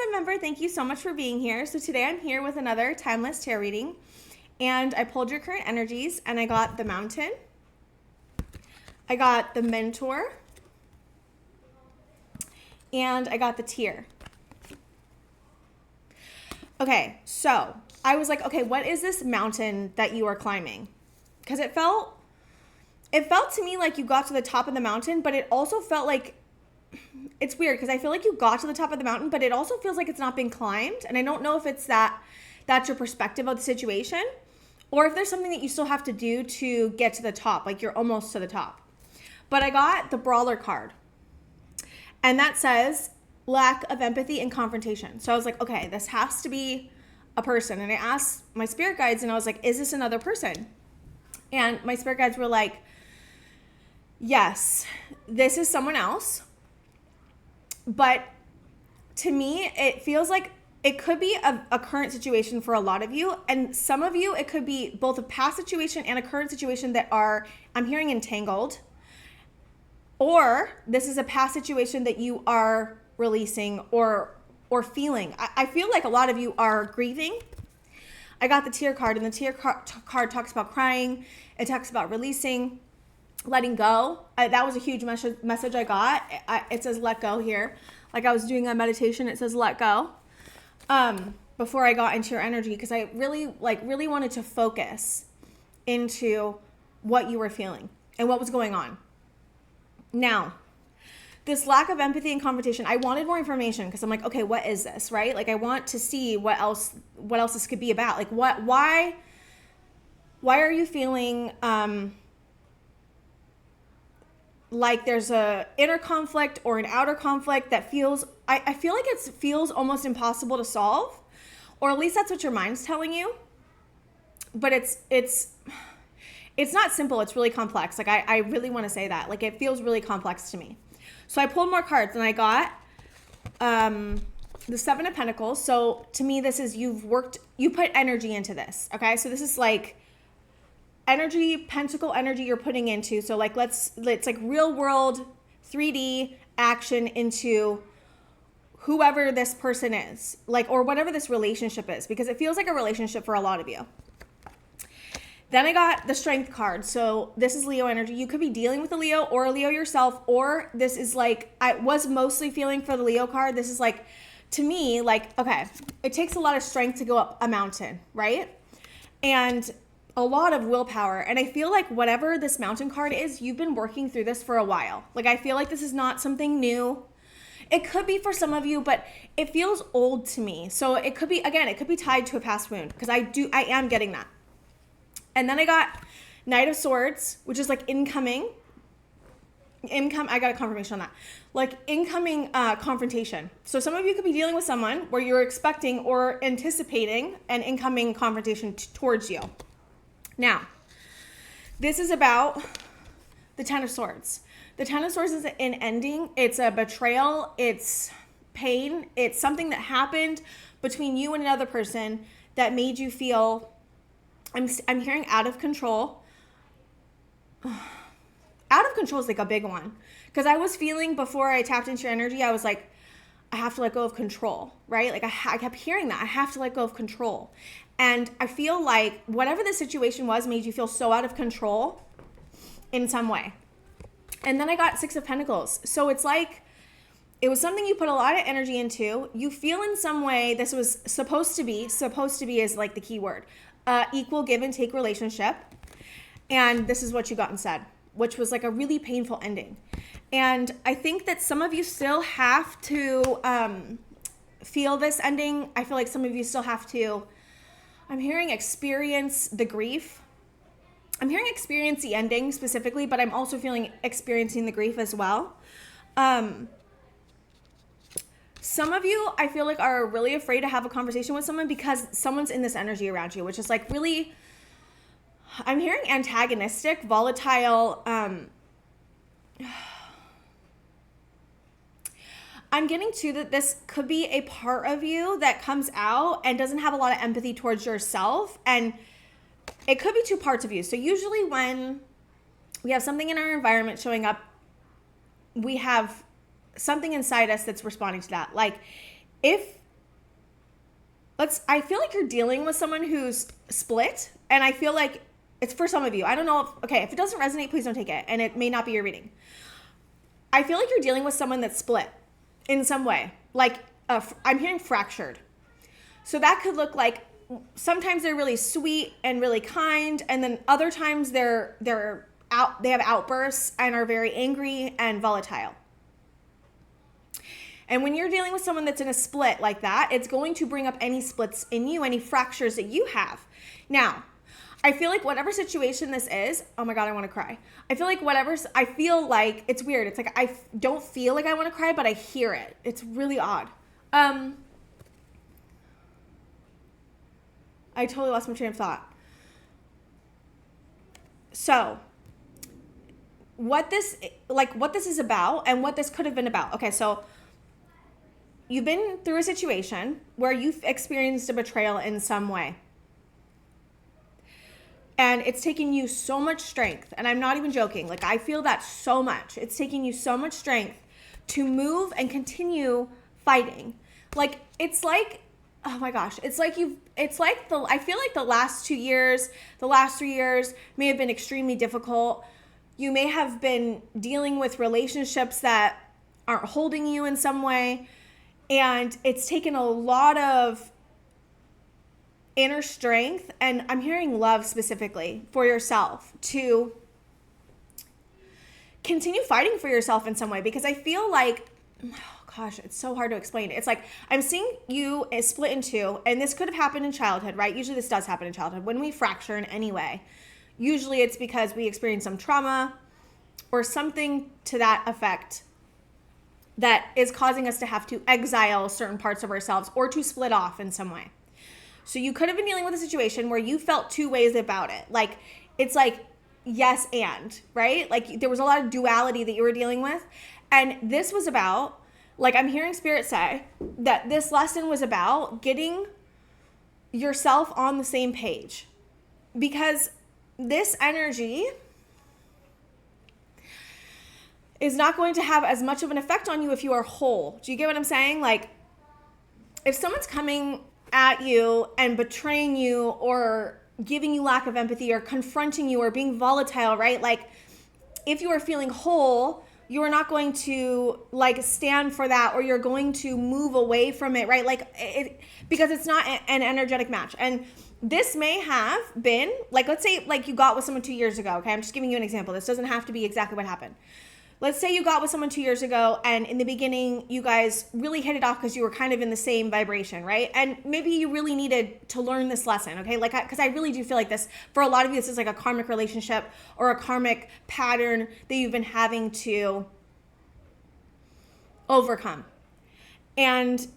I'm Ember. Thank you so much for being here. So today I'm here with another timeless tarot reading, and I pulled your current energies, and I got the Mountain, I got the Mentor, and I got the Tear. Okay, so I was like, okay, what is this mountain that you are climbing? Because it felt to me like you got to the top of the mountain, but it also felt like, it's weird because I feel like you got to the top of the mountain, but it also feels like it's not been climbed. And I don't know if it's that's your perspective of the situation, or if there's something that you still have to do to get to the top, like you're almost to the top. But I got the Brawler card, and that says lack of empathy and confrontation. So I was like, okay, this has to be a person. And I asked my spirit guides, and I was like, is this another person? And my spirit guides were like, yes, this is someone else. But to me, it feels like it could be a current situation for a lot of you. And some of you, it could be both a past situation and a current situation that are, I'm hearing, entangled. Or this is a past situation that you are releasing or feeling. I feel like a lot of you are grieving. I got the Tear card, and the Tear card talks about crying. It talks about releasing, letting go. That was a huge message I got. It says let go here. Like I was doing a meditation, it says let go. Before I got into your energy, because I really wanted to focus into what you were feeling and what was going on. Now, this lack of empathy and confrontation, I wanted more information because I'm like, okay, what is this, right? Like I want to see what else this could be about. Like why are you feeling like there's a inner conflict or an outer conflict that feels, I feel like it feels almost impossible to solve, or at least that's what your mind's telling you. But it's not simple. It's really complex. Like I really want to say that. Like it feels really complex to me. So I pulled more cards, and I got the Seven of Pentacles. So to me, this is you put energy into this. Okay, so this is like energy, pentacle energy you're putting into. So like let's like real world 3D action into whoever this person is, like, or whatever this relationship is, because it feels like a relationship for a lot of you. Then I got the Strength card. So this is Leo energy. You could be dealing with a Leo or a Leo yourself, or this is like, I was mostly feeling for the Leo card. This is like, to me, like, okay, it takes a lot of strength to go up a mountain, right? And a lot of willpower. And I feel like whatever this Mountain card is, you've been working through this for a while. Like, I feel like this is not something new. It could be for some of you, but it feels old to me. So it could be, again, it could be tied to a past wound, because I am getting that. And then I got Knight of Swords, which is like incoming. I got a confirmation on that. Like incoming confrontation. So some of you could be dealing with someone where you're expecting or anticipating an incoming confrontation towards you. Now, this is about the Ten of Swords. The Ten of Swords is an ending. It's a betrayal. It's pain. It's something that happened between you and another person that made you feel, I'm hearing out of control. Out of control is like a big one. Because I was feeling, before I tapped into your energy, I was like, I have to let go of control, right? Like I kept hearing that. I have to let go of control. And I feel like whatever the situation was made you feel so out of control in some way. And then I got Six of Pentacles. So it's like, it was something you put a lot of energy into. You feel in some way this was supposed to be is like the key word. Equal give and take relationship. And this is what you got instead, which was like a really painful ending. And I think that some of you still have to feel this ending. I feel like some of you still have to, I'm hearing experience the grief. I'm hearing experience the ending specifically, but I'm also feeling experiencing the grief as well. Some of you, I feel like, are really afraid to have a conversation with someone because someone's in this energy around you, which is like really, I'm hearing antagonistic, volatile. I'm getting to that this could be a part of you that comes out and doesn't have a lot of empathy towards yourself. And it could be two parts of you. So usually when we have something in our environment showing up, we have something inside us that's responding to that. Like if I feel like you're dealing with someone who's split, and I feel like it's for some of you. I don't know if it doesn't resonate, please don't take it, and it may not be your reading. I feel like you're dealing with someone that's split in some way. Like, I'm hearing fractured. So that could look like sometimes they're really sweet and really kind, and then other times they have outbursts and are very angry and volatile. And when you're dealing with someone that's in a split like that, it's going to bring up any splits in you, any fractures that you have. Now, I feel like whatever situation this is, oh my God, I want to cry. I feel like it's weird. It's like I don't feel like I want to cry, but I hear it. It's really odd. I totally lost my train of thought. So, what this is about and what this could have been about. Okay, so you've been through a situation where you've experienced a betrayal in some way. And it's taken you so much strength. And I'm not even joking. Like, I feel that so much. It's taking you so much strength to move and continue fighting. Like, it's like, oh my gosh, I feel like the last 2 years, the last 3 years may have been extremely difficult. You may have been dealing with relationships that aren't holding you in some way. And it's taken a lot of inner strength, and I'm hearing love specifically for yourself, to continue fighting for yourself in some way, because I feel like, oh gosh, it's so hard to explain. It's like I'm seeing you split in two, and this could have happened in childhood, right? Usually this does happen in childhood. When we fracture in any way, usually it's because we experience some trauma or something to that effect that is causing us to have to exile certain parts of ourselves or to split off in some way. So you could have been dealing with a situation where you felt two ways about it. Like, it's like yes and, right? Like, there was a lot of duality that you were dealing with. And this was about, like, I'm hearing Spirit say that this lesson was about getting yourself on the same page. Because this energy is not going to have as much of an effect on you if you are whole. Do you get what I'm saying? Like, if someone's coming at you and betraying you or giving you lack of empathy or confronting you or being volatile, right? Like, if you are feeling whole, you are not going to like stand for that, or you're going to move away from it, right? Like, because it's not an energetic match. And this may have been, like, let's say like you got with someone 2 years ago. Okay, I'm just giving you an example. This doesn't have to be exactly what happened. Let's say you got with someone 2 years ago, and in the beginning, you guys really hit it off because you were kind of in the same vibration, right? And maybe you really needed to learn this lesson, okay? Like, because I really do feel like this, for a lot of you, this is like a karmic relationship or a karmic pattern that you've been having to overcome. And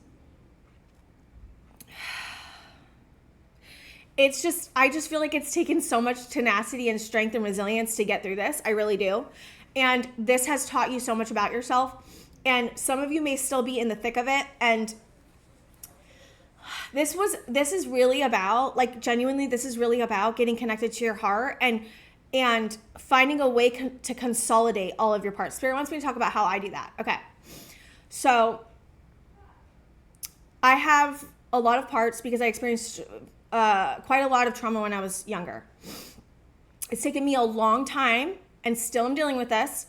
it's just, I just feel like it's taken so much tenacity and strength and resilience to get through this. I really do. And this has taught you so much about yourself. And some of you may still be in the thick of it. And this is really about, like, genuinely, this is really about getting connected to your heart and finding a way to consolidate all of your parts. Spirit wants me to talk about how I do that. Okay. So I have a lot of parts because I experienced quite a lot of trauma when I was younger. It's taken me a long time, and still I'm dealing with this.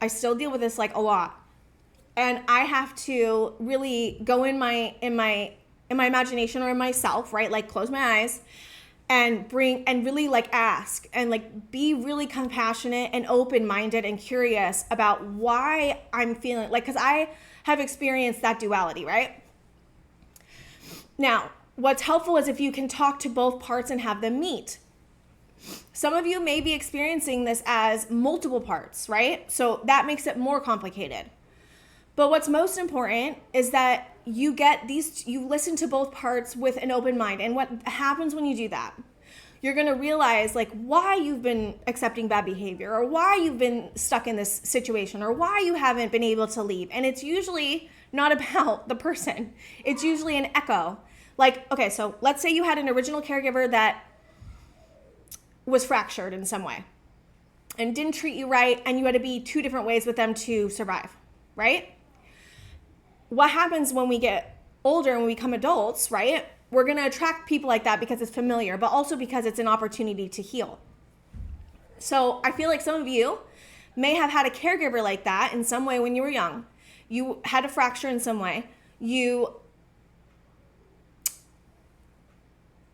I still deal with this like a lot. And I have to really go in my imagination or in myself, right? Like, close my eyes and really like ask and like be really compassionate and open-minded and curious about why I'm feeling like, because I have experienced that duality, right? Now, what's helpful is if you can talk to both parts and have them meet. Some of you may be experiencing this as multiple parts, right? So that makes it more complicated. But what's most important is that you listen to both parts with an open mind. And what happens when you do that? You're going to realize like why you've been accepting bad behavior, or why you've been stuck in this situation, or why you haven't been able to leave. And it's usually not about the person. It's usually an echo. Like, okay, so let's say you had an original caregiver that was fractured in some way and didn't treat you right, and you had to be two different ways with them to survive, right? What happens when we get older and we become adults, right? we're going to attract people like that because it's familiar, but also because it's an opportunity to heal. So I feel like some of you may have had a caregiver like that in some way when you were young. You had a fracture in some way. You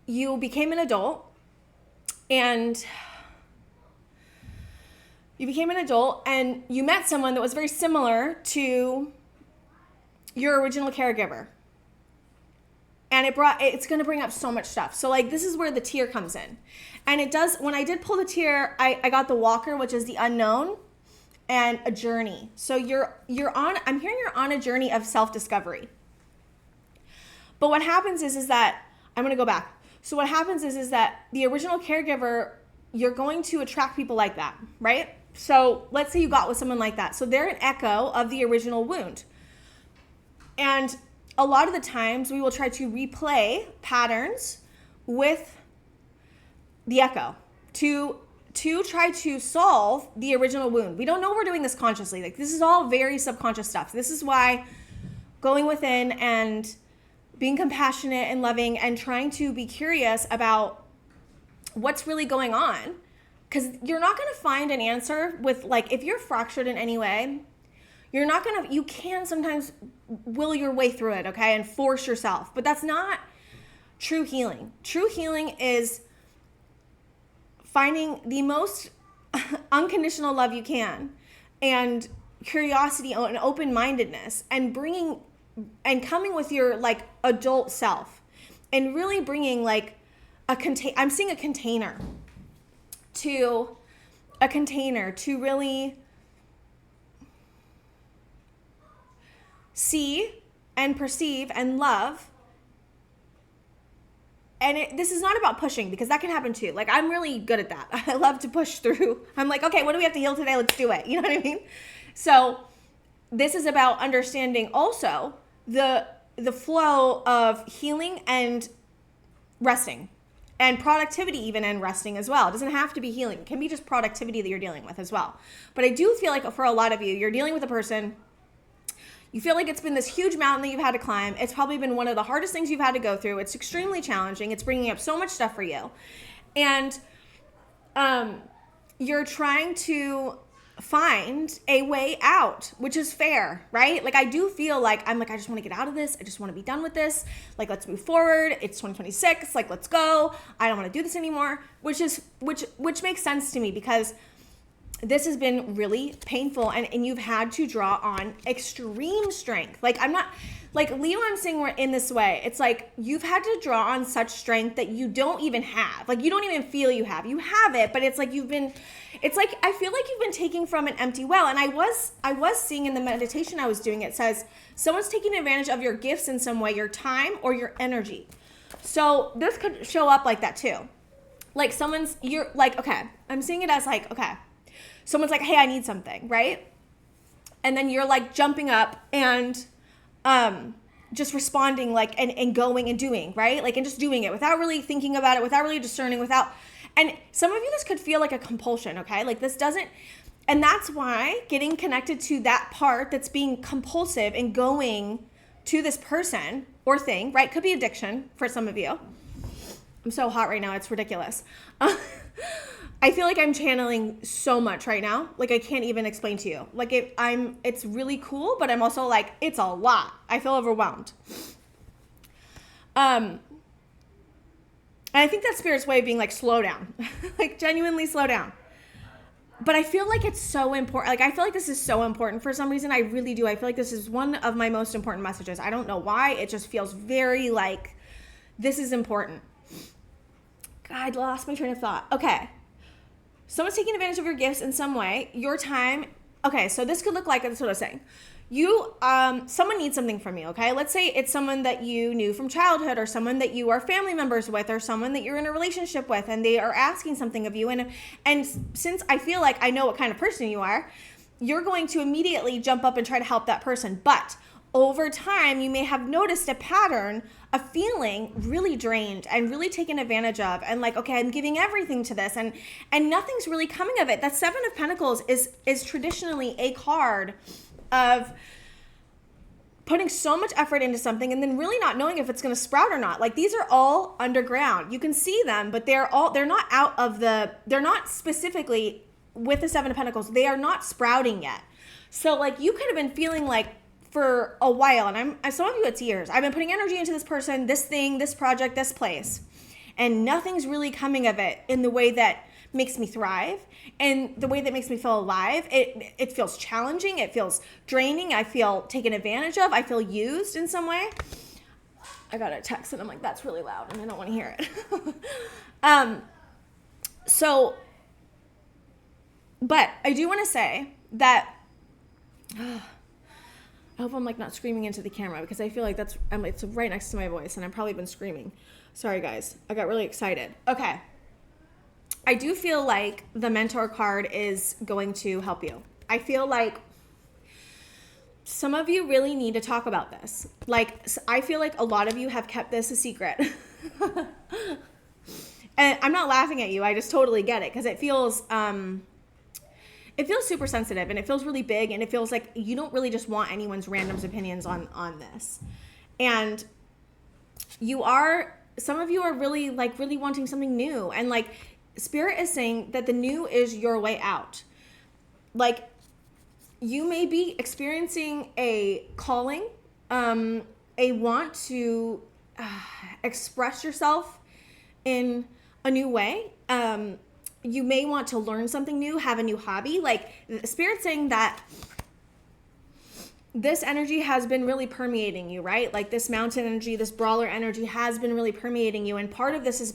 became an adult, and you met someone that was very similar to your original caregiver. And it's going to bring up so much stuff. So like, this is where the tear comes in. And it does, when I did pull the tear, I got the walker, which is the unknown, and a journey. So I'm hearing you're on a journey of self-discovery. But what happens is that, I'm going to go back. So what happens is that the original caregiver, you're going to attract people like that, right? So let's say you got with someone like that. So they're an echo of the original wound. And a lot of the times we will try to replay patterns with the echo to try to solve the original wound. We don't know we're doing this consciously. Like, this is all very subconscious stuff. This is why going within and being compassionate and loving and trying to be curious about what's really going on, because you're not going to find an answer with, like, if you're fractured in any way, you can sometimes will your way through it, okay, and force yourself. But that's not true healing. True healing is finding the most unconditional love you can, and curiosity and open-mindedness, and coming with your, like, adult self, and really bringing, like, I'm seeing a container to really see and perceive and love. And this is not about pushing, because that can happen too. Like, I'm really good at that. I love to push through. I'm like, okay, what do we have to heal today? Let's do it. You know what I mean? So this is about understanding also the flow of healing and resting, and productivity even, and resting as well. It doesn't have to be healing. It can be just productivity that you're dealing with as well. But I do feel like for a lot of you, you're dealing with a person. You feel like it's been this huge mountain that you've had to climb. It's probably been one of the hardest things you've had to go through. It's extremely challenging. It's bringing up so much stuff for you. And you're trying to find a way out, which is fair, right? Like, I do feel like, I just want to get out of this. I just want to be done with this. Like, let's move forward. It's 2026. Like, let's go. I don't want to do this anymore, which makes sense to me, because this has been really painful, and you've had to draw on extreme strength. Like, I'm not, like, Leo, I'm saying we're in this way. It's like, you've had to draw on such strength that you don't even have. Like, you don't even feel you have. You have it, but it's like I feel like you've been taking from an empty well. And I was seeing in the meditation I was doing, it says, someone's taking advantage of your gifts in some way, your time or your energy. So this could show up like that too. Like, you're like, okay, I'm seeing it as like, okay, someone's like, hey, I need something, right? And then you're like jumping up and just responding, like, and going and doing, right? Like, and just doing it without really thinking about it, without really discerning, and some of you, this could feel like a compulsion, okay? Like, this doesn't, and that's why getting connected to that part that's being compulsive and going to this person or thing, right? Could be addiction for some of you. I'm so hot right now, it's ridiculous. I feel like I'm channeling so much right now. Like, I can't even explain to you. Like, it's really cool, but I'm also like, it's a lot. I feel overwhelmed. And I think that's Spirit's way of being like, slow down. Like, genuinely slow down. But I feel like it's so important. Like, I feel like this is so important for some reason. I really do. I feel like this is one of my most important messages. I don't know why. It just feels very like, this is important. God, I lost my train of thought. Okay. Someone's taking advantage of your gifts in some way, your time. Okay, so this could look like, that's what I was saying. Someone needs something from you, okay? Let's say it's someone that you knew from childhood, or someone that you are family members with, or someone that you're in a relationship with, and they are asking something of you. And since I feel like I know what kind of person you are, you're going to immediately jump up and try to help that person. But over time, you may have noticed a pattern of feeling really drained and really taken advantage of, and like, okay, I'm giving everything to this, and nothing's really coming of it. That Seven of Pentacles is traditionally a card of putting so much effort into something and then really not knowing if it's going to sprout or not. Like, these are all underground. You can see them, but they're not specifically with the Seven of Pentacles. They are not sprouting yet. So like, you could have been feeling like for a while, and some of you, it's years, I've been putting energy into this person, this thing, this project, this place, and nothing's really coming of it in the way that makes me thrive and the way that makes me feel alive. It feels challenging. It feels draining. I feel taken advantage of. I feel used in some way. I got a text and I'm like, that's really loud and I don't want to hear it. But I do want to say that I hope I'm like not screaming into the camera, because I feel like it's right next to my voice and I've probably been screaming. Sorry guys, I got really excited. Okay. I do feel like the mentor card is going to help you. I feel like some of you really need to talk about this. Like, I feel like a lot of you have kept this a secret. And I'm not laughing at you. I just totally get it, because it feels super sensitive and it feels really big, and it feels like you don't really just want anyone's random's opinions on this. And some of you are really wanting something new, and like, Spirit is saying that the new is your way out. Like, you may be experiencing a calling, a want to express yourself in a new way. You may want to learn something new, have a new hobby. Like, Spirit's saying that this energy has been really permeating you, right? Like, this mountain energy, this brawler energy has been really permeating you. And part of this is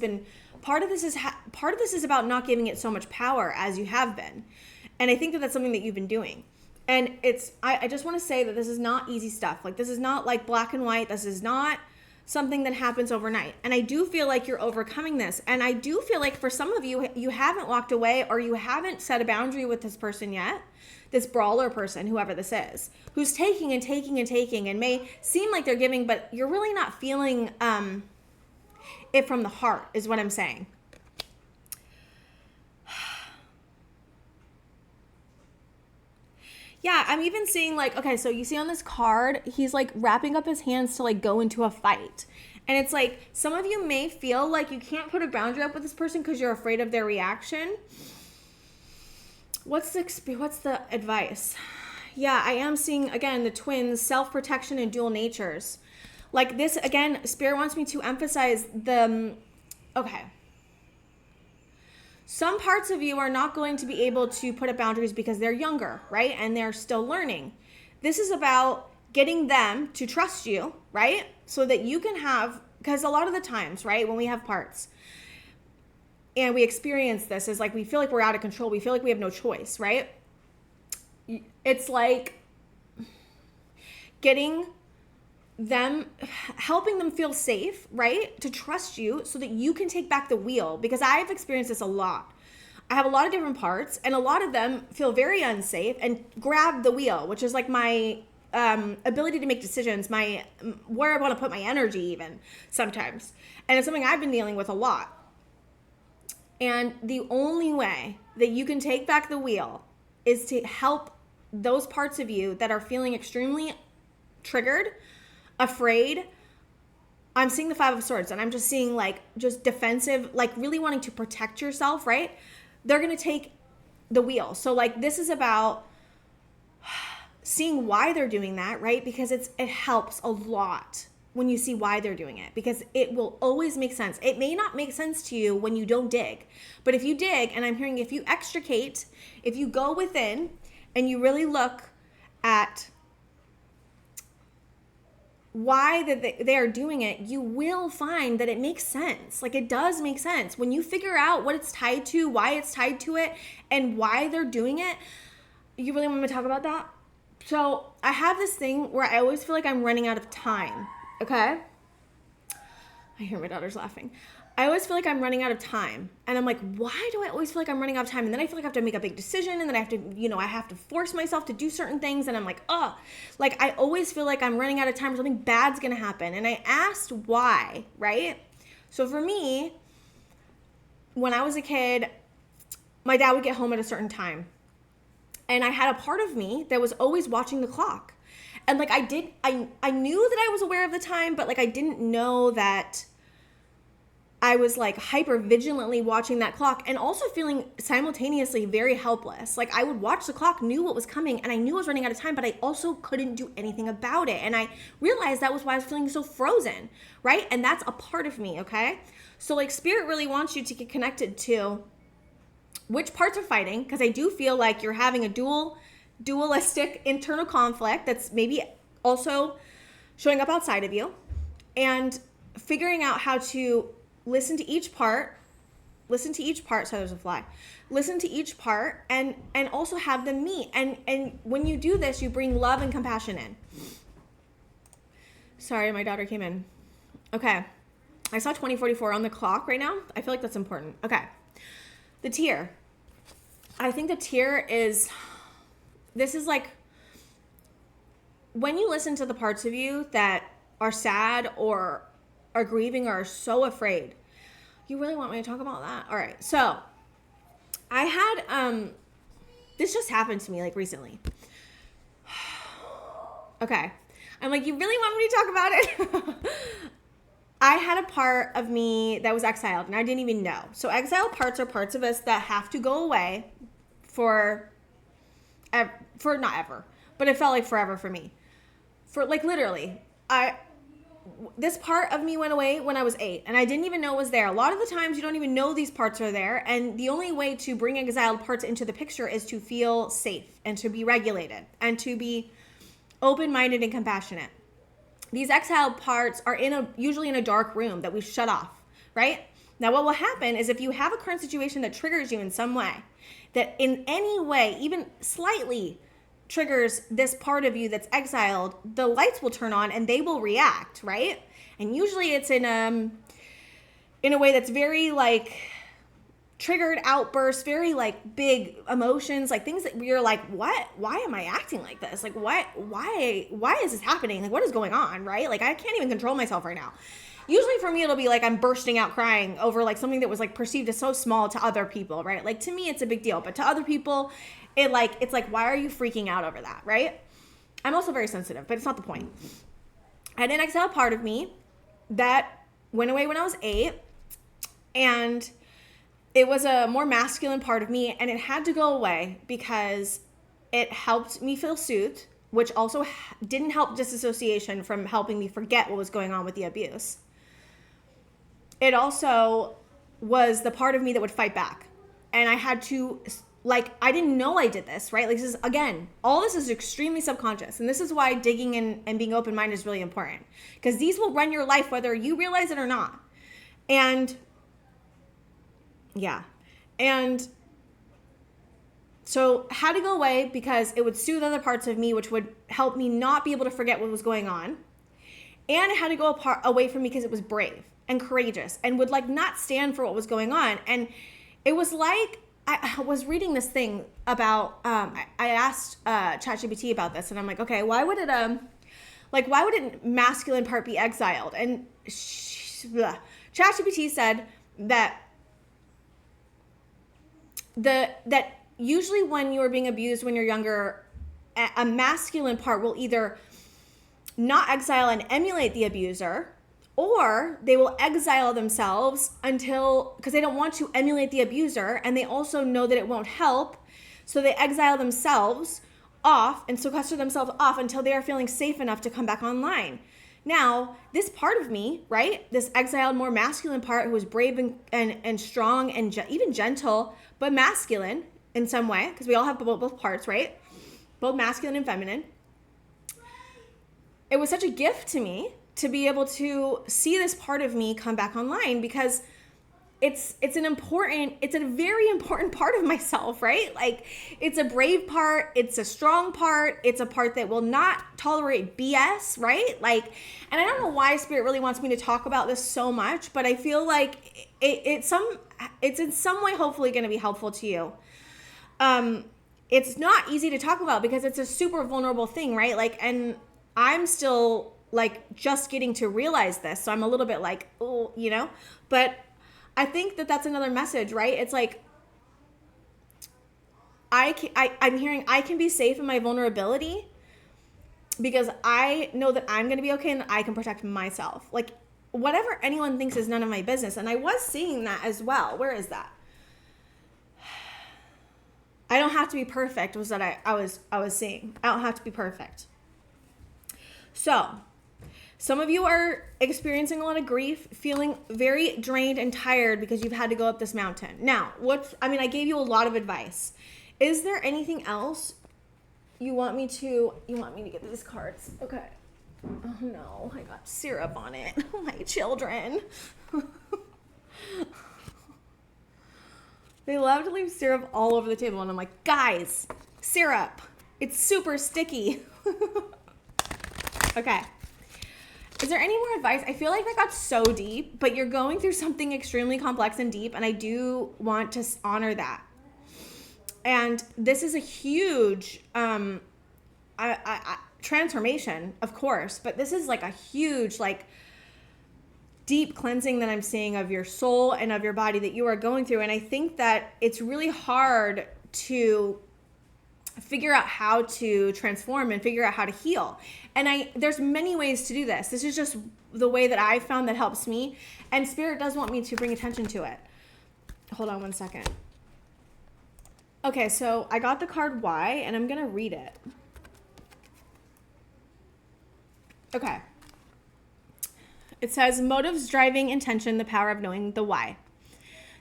about not giving it so much power as you have been. And I think that that's something that you've been doing. And I just want to say that this is not easy stuff. Like, this is not like black and white. This is not something that happens overnight. And I do feel like you're overcoming this. And I do feel like for some of you, you haven't walked away, or you haven't set a boundary with this person yet. This brawler person, whoever this is, who's taking and taking and taking, and may seem like they're giving, but you're really not feeling it from the heart, is what I'm saying. Yeah, I'm even seeing like, okay, so you see on this card, he's like wrapping up his hands to like go into a fight. And it's like, some of you may feel like you can't put a boundary up with this person because you're afraid of their reaction. What's the advice? Yeah, I am seeing, again, the twins, self-protection and dual natures. Like this, again, Spirit wants me to emphasize okay. Some parts of you are not going to be able to put up boundaries because they're younger, right? And they're still learning. This is about getting them to trust you, right? So that you can have, because a lot of the times, right, when we have parts and we experience this, is like we feel like we're out of control. We feel like we have no choice, right? It's like helping them feel safe, right? To trust you so that you can take back the wheel, because I've experienced this a lot. I have a lot of different parts, and a lot of them feel very unsafe and grab the wheel, which is like my ability to make decisions, where I want to put my energy even sometimes. And it's something I've been dealing with a lot. And the only way that you can take back the wheel is to help those parts of you that are feeling extremely triggered, afraid. I'm seeing the Five of Swords, and I'm just seeing like just defensive, like really wanting to protect yourself, right? They're going to take the wheel. So like, this is about seeing why they're doing that, right? Because it helps a lot when you see why they're doing it, because it will always make sense. It may not make sense to you when you don't dig, but if you dig, and I'm hearing if you extricate, if you go within and you really look at why they are doing it, you will find that it makes sense. Like, it does make sense. When you figure out what it's tied to, why it's tied to it, and why they're doing it, you really want me to talk about that? So I have this thing where I always feel like I'm running out of time, okay? I hear my daughter's laughing. I always feel like I'm running out of time. And I'm like, why do I always feel like I'm running out of time? And then I feel like I have to make a big decision, and then I have to force myself to do certain things. And I'm like, like I always feel like I'm running out of time, or something bad's going to happen. And I asked why, right? So for me, when I was a kid, my dad would get home at a certain time. And I had a part of me that was always watching the clock. And like I knew that I was aware of the time, but like I didn't know that I was like hyper vigilantly watching that clock and also feeling simultaneously very helpless. Like I would watch the clock, knew what was coming, and I knew I was running out of time, but I also couldn't do anything about it. And I realized that was why I was feeling so frozen, right? And that's a part of me, okay? So like Spirit really wants you to get connected to which parts are fighting, because I do feel like you're having a dualistic internal conflict that's maybe also showing up outside of you, and figuring out how to listen to each part, sorry, there's a fly. Listen to each part and also have them meet. And when you do this, you bring love and compassion in. Sorry, my daughter came in. Okay. I saw 2044 on the clock right now. I feel like that's important. Okay. The tear. I think the tear is, this is like, when you listen to the parts of you that are sad or are grieving or are so afraid. You really want me to talk about that? All right. So I had, this just happened to me like recently. Okay. I'm like, you really want me to talk about it? I had a part of me that was exiled and I didn't even know. So exiled parts are parts of us that have to go away for not ever, but it felt like forever for me. For like literally, this part of me went away when I was 8 and I didn't even know it was there. A lot of the times you don't even know these parts are there, and the only way to bring exiled parts into the picture is to feel safe and to be regulated and to be open-minded and compassionate. These exiled parts are usually in a dark room that we shut off, right? Now what will happen is if you have a current situation that triggers you in some way, that in any way, even slightly triggers this part of you that's exiled, the lights will turn on and they will react, right? And usually it's in a way that's very like triggered outbursts, very like big emotions, like things that we're like, what? Why am I acting like this? Like why is this happening? Like what is going on, right? Like I can't even control myself right now. Usually for me, it'll be like I'm bursting out crying over like something that was like perceived as so small to other people, right? Like to me, it's a big deal, but to other people, it's like, why are you freaking out over that, right? I'm also very sensitive, but it's not the point. I had an exiled part of me that went away when I was 8, and it was a more masculine part of me, and it had to go away because it helped me feel soothed, which also didn't help disassociation from helping me forget what was going on with the abuse. It also was the part of me that would fight back. And I had to, like, I didn't know I did this, right? Like, this is, again, all this is extremely subconscious. And this is why digging in and being open-minded is really important. Because these will run your life whether you realize it or not. And, yeah. And so had to go away because it would soothe other parts of me, which would help me not be able to forget what was going on. And it had to go away from me because it was brave and courageous and would like not stand for what was going on. And it was like, I was reading this thing about, I asked ChatGPT about this, and I'm like, okay, why would it masculine part be exiled? And ChatGPT said that usually when you are being abused when you're younger, a masculine part will either not exile and emulate the abuser, or they will exile themselves because they don't want to emulate the abuser, and they also know that it won't help, so they exile themselves off and sequester themselves off until they are feeling safe enough to come back online. Now, this part of me, right, this exiled, more masculine part who was brave and strong and even gentle, but masculine in some way, because we all have both parts, right? Both masculine and feminine. It was such a gift to me to be able to see this part of me come back online, because it's a very important part of myself, right? Like, it's a brave part, it's a strong part, it's a part that will not tolerate BS, right? Like, and I don't know why Spirit really wants me to talk about this so much, but I feel like it's in some way hopefully going to be helpful to you. It's not easy to talk about because it's a super vulnerable thing, right? Like, and I'm still like just getting to realize this, so I'm a little bit like, oh, you know, but I think that that's another message, right? It's like, I'm hearing I can be safe in my vulnerability because I know that I'm going to be okay and that I can protect myself. Like, whatever anyone thinks is none of my business. And I was seeing that as well. Where is that? I don't have to be perfect was that I was seeing. I don't have to be perfect. So, some of you are experiencing a lot of grief, feeling very drained and tired because you've had to go up this mountain. Now, I gave you a lot of advice. Is there anything else you want me to get these cards? Okay. Oh no, I got syrup on it. My children. They love to leave syrup all over the table. And I'm like, guys, syrup. It's super sticky. Okay. Is there any more advice? I feel like that got so deep, but you're going through something extremely complex and deep, and I do want to honor that. And this is a huge transformation, of course, but this is like a huge, like, deep cleansing that I'm seeing of your soul and of your body that you are going through. And I think that it's really hard to figure out how to transform and figure out how to heal. And there's many ways to do this. This is just the way that I found that helps me. And Spirit does want me to bring attention to it. Hold on one second. Okay, so I got the card Why, and I'm going to read it. Okay. It says, motives, driving, intention, the power of knowing the why.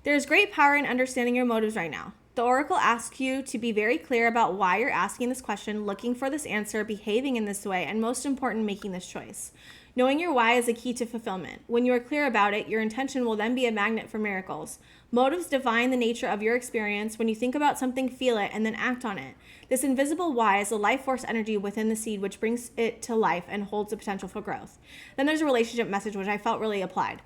There is great power in understanding your motives right now. The Oracle asks you to be very clear about why you're asking this question, looking for this answer, behaving in this way, and most important, making this choice. Knowing your why is a key to fulfillment. When you are clear about it, your intention will then be a magnet for miracles. Motives define the nature of your experience. When you think about something, feel it, and then act on it. This invisible why is a life force energy within the seed, which brings it to life and holds the potential for growth. Then there's a relationship message, which I felt really applied.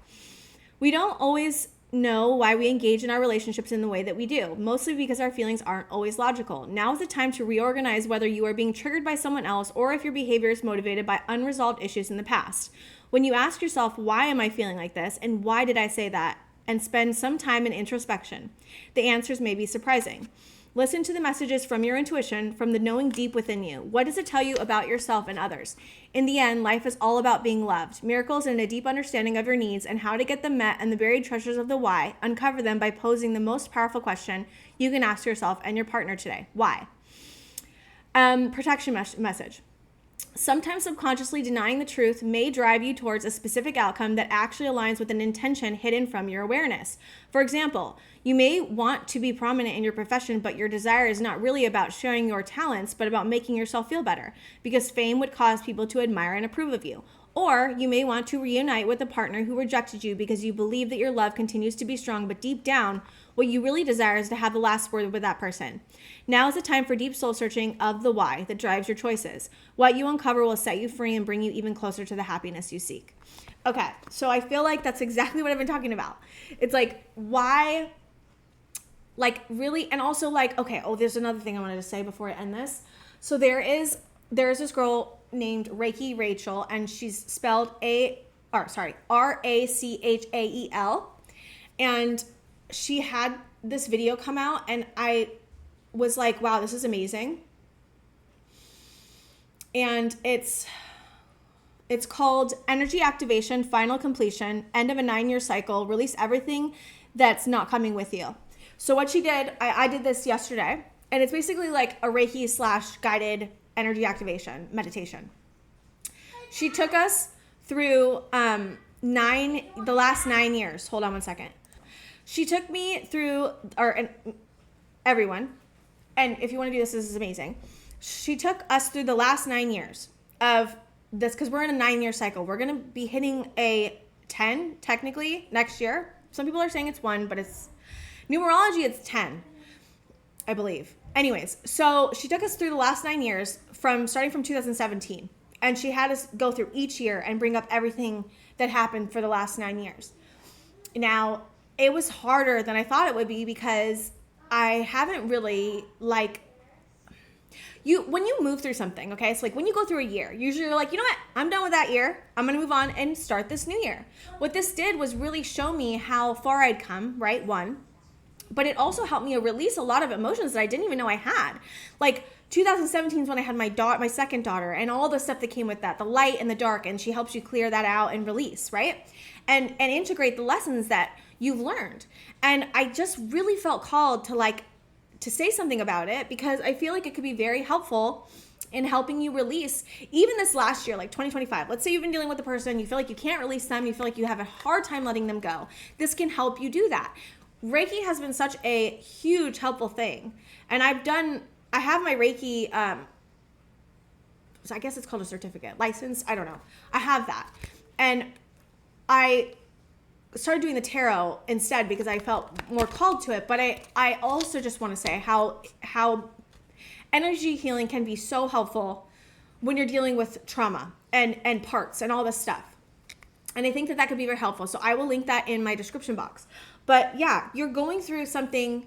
We don't always know why we engage in our relationships in the way that we do, mostly because our feelings aren't always logical. Now is the time to reorganize whether you are being triggered by someone else or if your behavior is motivated by unresolved issues in the past. When you ask yourself, why am I feeling like this, and why did I say that, and spend some time in introspection, the answers may be surprising. Listen to the messages from your intuition, from the knowing deep within you. What does it tell you about yourself and others? In the end, life is all about being loved. Miracles and a deep understanding of your needs and how to get them met and the buried treasures of the why. Uncover them by posing the most powerful question you can ask yourself and your partner today. Why? Protection message. Sometimes subconsciously denying the truth may drive you towards a specific outcome that actually aligns with an intention hidden from your awareness. For example, you may want to be prominent in your profession, but your desire is not really about sharing your talents, but about making yourself feel better, because fame would cause people to admire and approve of you. Or you may want to reunite with a partner who rejected you because you believe that your love continues to be strong, but deep down, what you really desire is to have the last word with that person. Now is the time for deep soul searching of the why that drives your choices. What you uncover will set you free and bring you even closer to the happiness you seek. Okay, so I feel like that's exactly what I've been talking about. It's like, why, like, really, and also like, okay, there's another thing I wanted to say before I end this. So there's this girl named Reiki Rachel, and she's spelled R-A-C-H-A-E-L, and she had this video come out, and I was like, wow, this is amazing. And it's called Energy Activation, Final Completion, End of a 9-Year Cycle, Release Everything That's Not Coming With You. So what she did, I did this yesterday, and it's basically like a Reiki / guided energy activation meditation. She took us through the last 9 years. Hold on one second. She took me through, everyone, and if you want to do this is amazing. She took us through the last 9 years of this, because we're in a 9-year cycle. We're going to be hitting a 10 technically next year. Some people are saying it's 1, but it's numerology, it's 10, I believe. Anyways, so she took us through the last 9 years starting from 2017, and she had us go through each year and bring up everything that happened for the last 9 years. Now, it was harder than I thought it would be because I haven't really when you move through something, okay? So like when you go through a year, usually you're like, you know what? I'm done with that year. I'm going to move on and start this new year. What this did was really show me how far I'd come, right? 1. but it also helped me release a lot of emotions that I didn't even know I had. Like 2017 is when I had my second daughter, and all the stuff that came with that, the light and the dark, and she helps you clear that out and release, right? And integrate the lessons that you've learned. And I just really felt called to say something about it, because I feel like it could be very helpful in helping you release even this last year, like 2025. Let's say you've been dealing with a person, you feel like you can't release them, you feel like you have a hard time letting them go. This can help you do that. Reiki has been such a huge helpful thing. And I have my Reiki, so I guess it's called a certificate, license, I don't know. I have that. And I started doing the tarot instead because I felt more called to it. But I also just want to say how energy healing can be so helpful when you're dealing with trauma and parts and all this stuff. And I think that could be very helpful. So I will link that in my description box. But yeah, you're going through something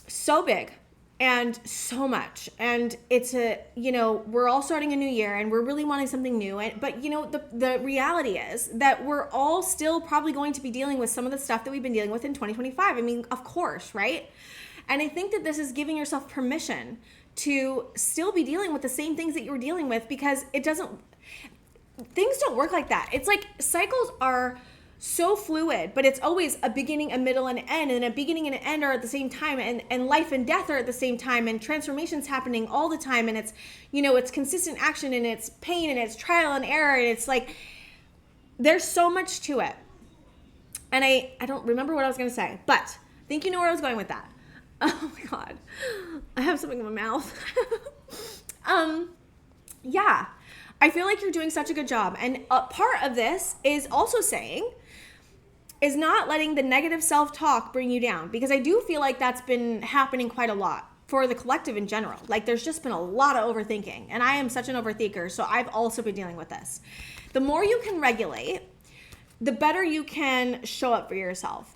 so big and so much. And it's we're all starting a new year and we're really wanting something new. But the reality is that we're all still probably going to be dealing with some of the stuff that we've been dealing with in 2025. I mean, of course, right? And I think that this is giving yourself permission to still be dealing with the same things that you were dealing with, because things don't work like that. It's like cycles are so fluid, but it's always a beginning, a middle, and an end. And a beginning and an end are at the same time, and life and death are at the same time, and transformation's happening all the time. And it's, it's consistent action, and it's pain, and it's trial and error. And it's like, there's so much to it. And I don't remember what I was going to say, but I think you know where I was going with that. Oh my God, I have something in my mouth. Yeah, I feel like you're doing such a good job. And a part of this is also is not letting the negative self-talk bring you down, because I do feel like that's been happening quite a lot for the collective in general. Like there's just been a lot of overthinking, and I am such an overthinker. So I've also been dealing with this. The more you can regulate, the better you can show up for yourself.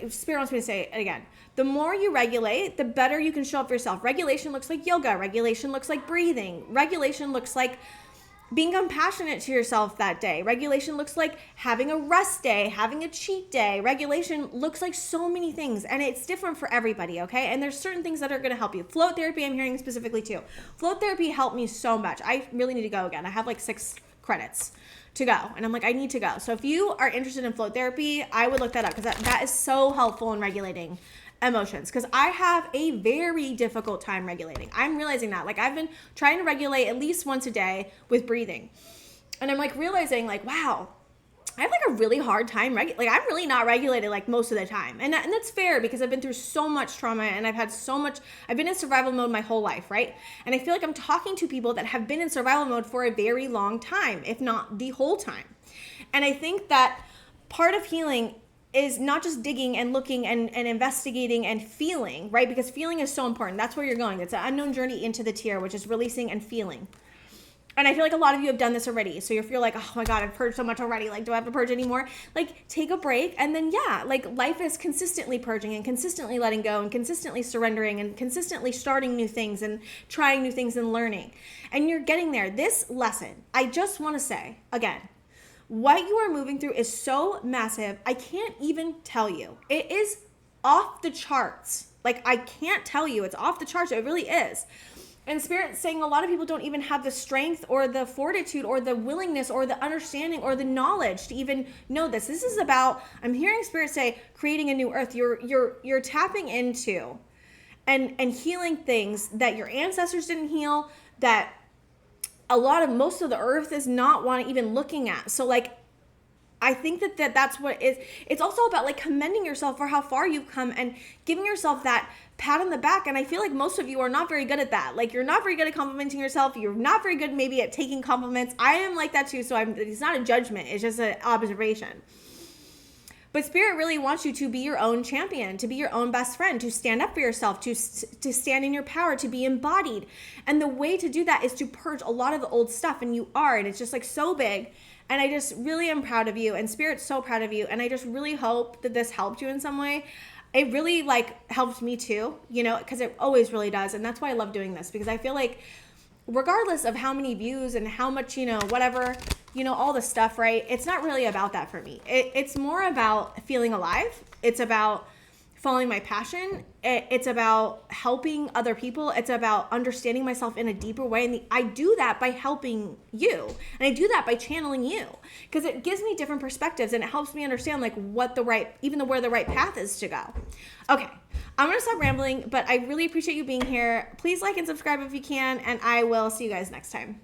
Spirit wants me to say it again. The more you regulate, the better you can show up for yourself. Regulation looks like yoga. Regulation looks like breathing. Regulation looks like being compassionate to yourself that day. Regulation looks like having a rest day, having a cheat day. Regulation looks like so many things, and it's different for everybody, okay? And there's certain things that are going to help you. Float therapy, I'm hearing specifically too. Float therapy helped me so much. I really need to go again. I have like 6 credits to go, and I'm like, I need to go. So if you are interested in float therapy, I would look that up, because that is so helpful in regulating emotions, because I have a very difficult time regulating. I'm realizing that. Like I've been trying to regulate at least once a day with breathing, and I'm like realizing like, wow, I have like a really hard time I'm really not regulated like most of the time, and that's fair, because I've been through so much trauma, and I've been in survival mode my whole life, right? And I feel like I'm talking to people that have been in survival mode for a very long time, if not the whole time. And I think that part of healing is not just digging and looking and investigating and feeling, right? Because feeling is so important. That's where you're going. It's an unknown journey into the tier, which is releasing and feeling. And I feel like a lot of you have done this already. So if you're like, oh my God, I've purged so much already. Like, do I have to purge anymore? Like, take a break. And then, yeah, like life is consistently purging and consistently letting go and consistently surrendering and consistently starting new things and trying new things and learning. And you're getting there. This lesson, I just want to say again, what you are moving through is so massive. I can't even tell you. It is off the charts. Like, I can't tell you. It's off the charts. It really is. And Spirit's saying a lot of people don't even have the strength or the fortitude or the willingness or the understanding or the knowledge to even know this. This is about, I'm hearing Spirit say, creating a new earth. You're tapping into and healing things that your ancestors didn't heal, that most of the earth is not even looking at. So like, I think that's what it is. It's also about like commending yourself for how far you've come and giving yourself that pat on the back. And I feel like most of you are not very good at that. Like, you're not very good at complimenting yourself. You're not very good maybe at taking compliments. I am like that too. So it's not a judgment. It's just an observation. But Spirit really wants you to be your own champion, to be your own best friend, to stand up for yourself, to stand in your power, to be embodied. And the way to do that is to purge a lot of the old stuff. And you are, and it's just like so big. And I just really am proud of you, and Spirit's so proud of you. And I just really hope that this helped you in some way. It really like helped me too, because it always really does. And that's why I love doing this, because I feel like regardless of how many views and how much, whatever, all the stuff, right? It's not really about that for me. It's more about feeling alive. It's about following my passion. It's about helping other people. It's about understanding myself in a deeper way. And I do that by helping you. And I do that by channeling you, because it gives me different perspectives and it helps me understand like where the right path is to go. Okay. I'm going to stop rambling, but I really appreciate you being here. Please like and subscribe if you can, and I will see you guys next time.